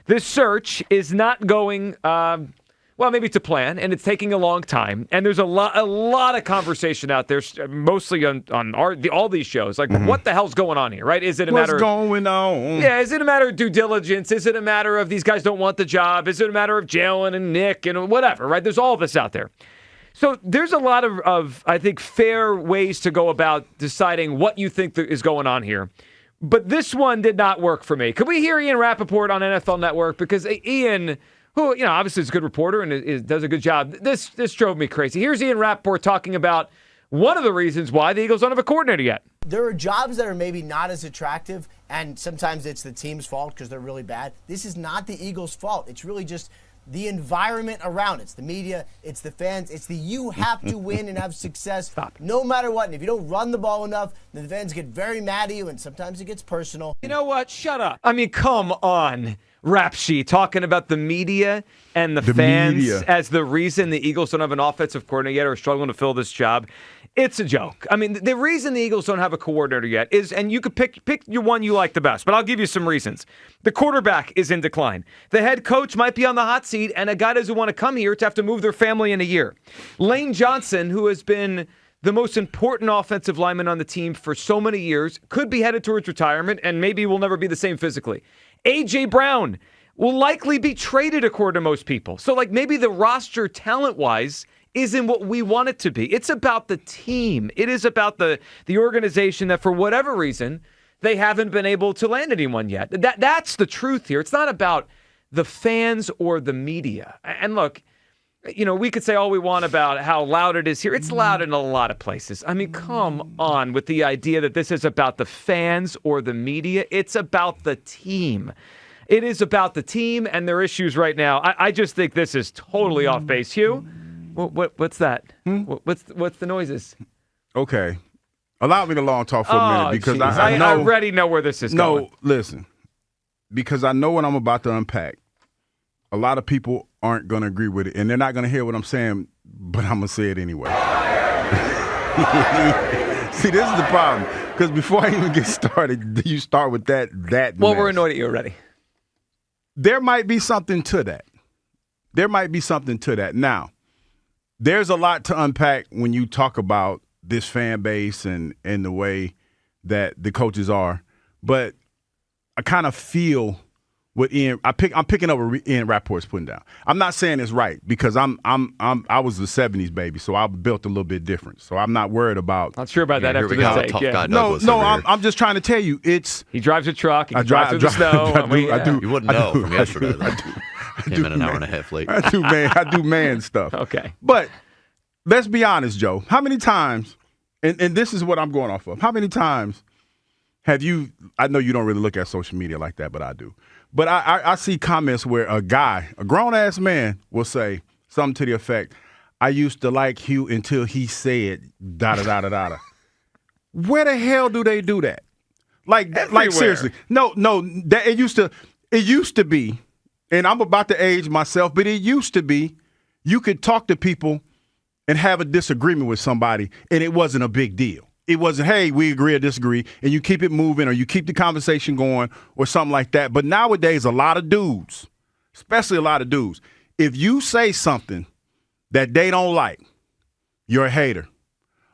This search is not going, maybe to plan, and it's taking a long time. And there's a lot of conversation out there, mostly on all these shows. Like, what the hell's going on here, right? Is it a matter of... What's going on? Yeah, is it a matter of due diligence? Is it a matter of these guys don't want the job? Is it a matter of Jalen and Nick and whatever, right? There's all of this out there. So there's a lot of, I think, fair ways to go about deciding what you think is going on here. But this one did not work for me. Could we hear Ian Rapoport on NFL Network? Because Ian, who, obviously is a good reporter and does a good job, this drove me crazy. Here's Ian Rapoport talking about one of the reasons why the Eagles don't have a coordinator yet. There are jobs that are maybe not as attractive, and sometimes it's the team's fault because they're really bad. This is not the Eagles' fault. It's really just the environment around it. It's the media, it's the fans, it's you have to win and have success no matter what. And if you don't run the ball enough, then the fans get very mad at you, and sometimes it gets personal. You know what? Shut up. I mean, come on, Rap Sheet, talking about the media and the fans as the reason the Eagles don't have an offensive coordinator yet or are struggling to fill this job. It's a joke. I mean, the reason the Eagles don't have a coordinator yet is, and you could pick your one you like the best, but I'll give you some reasons. The quarterback is in decline. The head coach might be on the hot seat, and a guy doesn't want to come here to have to move their family in a year. Lane Johnson, who has been the most important offensive lineman on the team for so many years, could be headed towards retirement, and maybe will never be the same physically. A.J. Brown will likely be traded according to most people. So, maybe the roster talent-wise isn't what we want it to be. It's about the team. It is about the organization that, for whatever reason, they haven't been able to land anyone yet. That's the truth here. It's not about the fans or the media. And look, we could say all we want about how loud it is here. It's loud in a lot of places. I mean, come on with the idea that this is about the fans or the media. It's about the team. It is about the team and their issues right now. I just think this is totally off base. Hugh? What's that? What's the noises? Okay. Allow me to long talk for a minute because I know. I already know where this is going. No, listen. Because I know what I'm about to unpack. A lot of people aren't going to agree with it, and they're not going to hear what I'm saying, but I'm going to say it anyway. See, this is the problem. Because before I even get started, you start with that Well, mess. we're annoyed at you already. There might be something to that. Now, there's a lot to unpack when you talk about this fan base and the way that the coaches are. But I kind of feel what I'm picking up what Ian Rapoport's putting down. I'm not saying it's right because I was the 70s baby, so I built a little bit different. So I'm not worried about. Not sure about that after the take. Yeah. No, I'm just trying to tell you he drives a truck. He drives through the snow. I do. You wouldn't know from yesterday. I came in an hour and a half late. I do man stuff. Okay, but let's be honest, Joe. How many times? And this is what I'm going off of. How many times have you? I know you don't really look at social media like that, but I do. But I see comments where a grown-ass man, will say something to the effect, I used to like Hugh until he said da-da-da-da-da. Where the hell do they do that? Like seriously. No, that it used to be, and I'm about to age myself, but it used to be you could talk to people and have a disagreement with somebody, and it wasn't a big deal. It wasn't, hey, we agree or disagree, and you keep it moving or you keep the conversation going or something like that. But nowadays, a lot of dudes, especially a lot of dudes, if you say something that they don't like, you're a hater.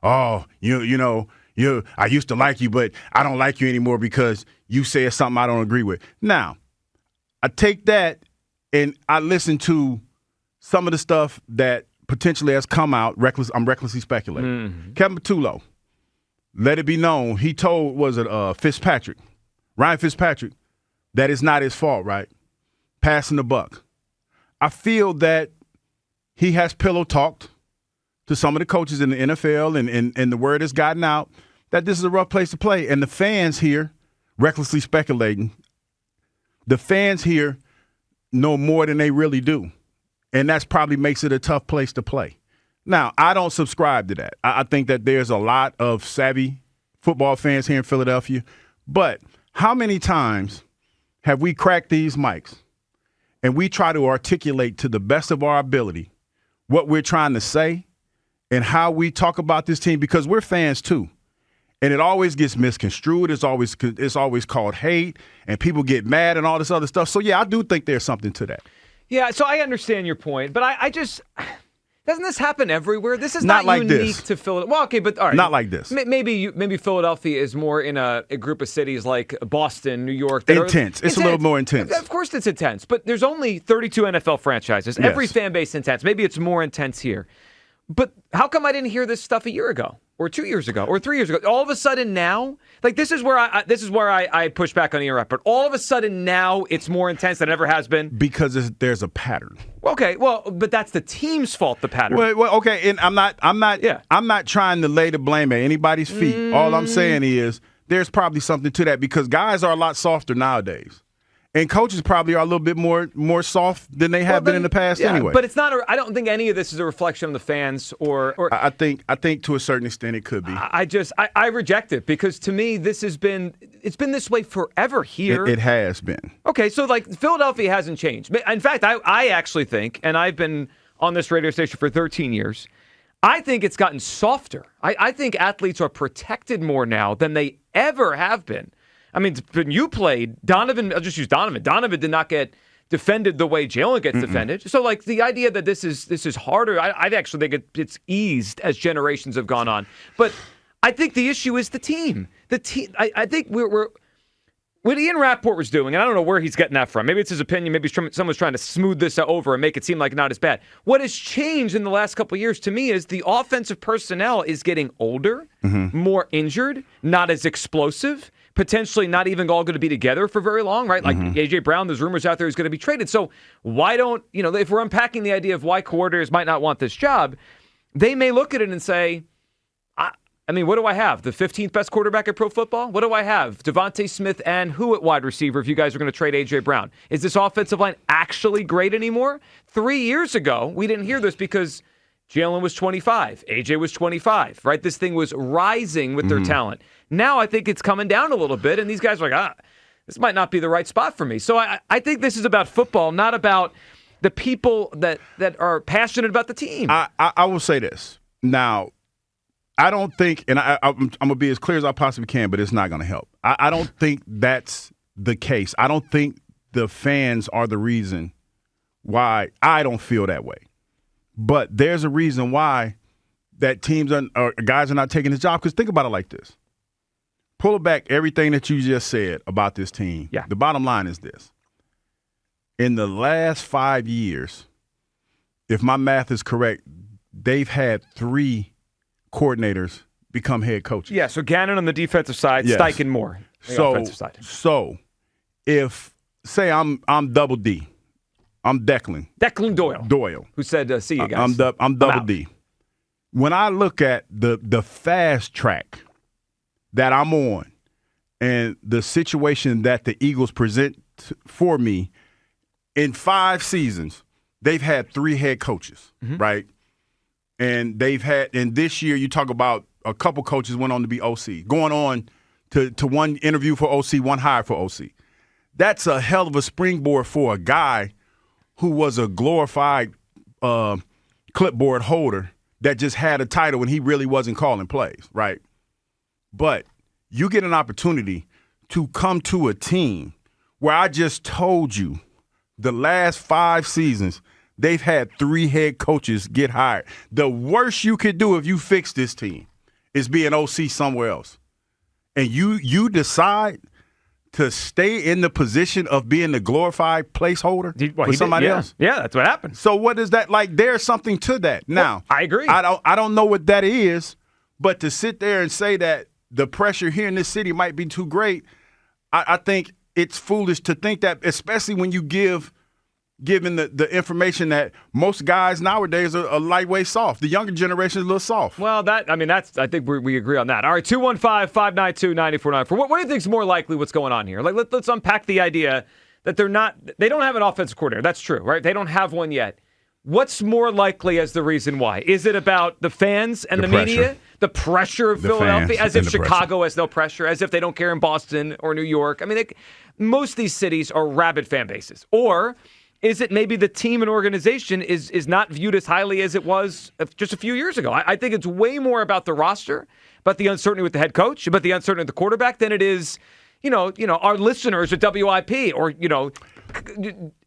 Oh, I used to like you, but I don't like you anymore because you said something I don't agree with. Now, I take that and I listen to some of the stuff that potentially has come out. I'm recklessly speculating. Mm-hmm. Kevin Patullo. Let it be known, he told, Ryan Fitzpatrick, that it's not his fault, right? Passing the buck. I feel that he has pillow talked to some of the coaches in the NFL, and the word has gotten out that this is a rough place to play. And the fans here, recklessly speculating, the fans here know more than they really do. And that's probably makes it a tough place to play. Now, I don't subscribe to that. I think that there's a lot of savvy football fans here in Philadelphia. But how many times have we cracked these mics and we try to articulate to the best of our ability what we're trying to say and how we talk about this team? Because we're fans too. And it always gets misconstrued. It's always called hate, and people get mad and all this other stuff. So, yeah, I do think there's something to that. Yeah, so I understand your point, but I just doesn't this happen everywhere? This is not like unique this. to Philadelphia. Well, okay, but all right. Not like this. Maybe Philadelphia is more in a group of cities like Boston, New York. Intense. It's a little more intense. Of course it's intense, but there's only 32 NFL franchises. Every fan base intense. Maybe it's more intense here. But how come I didn't hear this stuff a year ago, or 2 years ago, or 3 years ago? All of a sudden now, like this is where I push back on Ian Rapoport. But all of a sudden now, it's more intense than it ever has been because there's a pattern. Okay, well, but that's the team's fault. The pattern. Well, okay, and I'm not trying to lay the blame at anybody's feet. All I'm saying is there's probably something to that because guys are a lot softer nowadays. And coaches probably are a little bit more soft than they have been in the past anyway. But it's not. I don't think any of this is a reflection of the fans or. I think to a certain extent it could be. I reject it because to me it's been this way forever here. It has been. Okay, so like Philadelphia hasn't changed. In fact, I actually think, and I've been on this radio station for 13 years, I think it's gotten softer. I think athletes are protected more now than they ever have been. I mean, when you played, Donovan, I'll just use Donovan. Donovan did not get defended the way Jalen gets defended. So, like, the idea that this is harder, I actually think it's eased as generations have gone on. But I think the issue is the team. I think we're what Ian Rapoport was doing, and I don't know where he's getting that from. Maybe it's his opinion. Maybe someone's trying to smooth this over and make it seem like not as bad. What has changed in the last couple of years to me is the offensive personnel is getting older, more injured, not as explosive, potentially not even all going to be together for very long, right? Like A.J. Brown, there's rumors out there he's going to be traded. So why don't, if we're unpacking the idea of why coordinators might not want this job, they may look at it and say, I mean, what do I have? The 15th best quarterback at pro football? What do I have? Devontae Smith and who at wide receiver if you guys are going to trade A.J. Brown? Is this offensive line actually great anymore? 3 years ago, we didn't hear this because Jalen was 25. A.J. was 25, right? This thing was rising with their talent. Now I think it's coming down a little bit, and these guys are like, this might not be the right spot for me. So I think this is about football, not about the people that are passionate about the team. I will say this. Now, I don't think, and I'm going to be as clear as I possibly can, but it's not going to help. I don't think that's the case. I don't think the fans are the reason why I don't feel that way. But there's a reason why that teams or guys are not taking his job. Because think about it like this. Pull back everything that you just said about this team. Yeah. The bottom line is this. In the last 5 years, if my math is correct, they've had 3 coordinators become head coaches. Yeah, so Gannon on the defensive side, yes. Steichen more on the offensive side. So if, say I'm Double D. I'm Declan. Declan Doyle. Who said, see you guys. I'm Double D. When I look at the fast track that I'm on and the situation that the Eagles present for me, in 5 seasons, they've had 3 head coaches, right? And and this year you talk about a couple coaches went on to be OC, going on to one interview for OC, one hire for OC. That's a hell of a springboard for a guy who was a glorified clipboard holder that just had a title and he really wasn't calling plays, right? But you get an opportunity to come to a team where I just told you the last 5 seasons they've had 3 head coaches get hired. The worst you could do if you fix this team is be an OC somewhere else. And you decide to stay in the position of being the glorified placeholder for somebody else. Yeah, that's what happened. So what is that like? There's something to that. Now, I agree. I don't know what that is, but to sit there and say that the pressure here in this city might be too great, I think it's foolish to think that, especially when you given the information that most guys nowadays are lightweight soft. The younger generation is a little soft. Well, I think we agree on that. All right, 215-592-9494. What do you think is more likely what's going on here? Like, let's unpack the idea that they don't have an offensive coordinator. That's true, right? They don't have one yet. What's more likely as the reason why? Is it about the fans and the media? The pressure of Philadelphia? As if Chicago has no pressure, as if they don't care in Boston or New York. I mean, most of these cities are rabid fan bases. Or is it maybe the team and organization is not viewed as highly as it was just a few years ago? I think it's way more about the roster, about the uncertainty with the head coach, about the uncertainty with the quarterback than it is, our listeners at WIP or,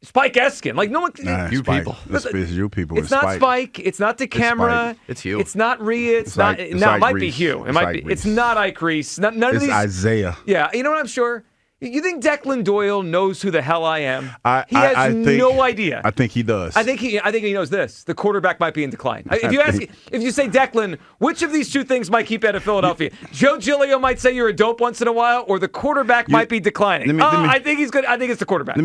Spike Eskin. Like, no one. You people. It's you people. It's not Spike. It's not the camera. It's Hugh. It's not Rhea. It's not. Now, it might be Hugh. It might be. It's not Ike Reese. None of these. It's Isaiah. Yeah. You know what I'm sure? You think Declan Doyle knows who the hell I am? He has I think, no idea. I think he does. I think he knows this. The quarterback might be in decline. If you say, Declan, which of these two things might keep out of Philadelphia? Joe Giglio might say you're a dope once in a while, or the quarterback might be declining. I think he's good. I think it's the quarterback.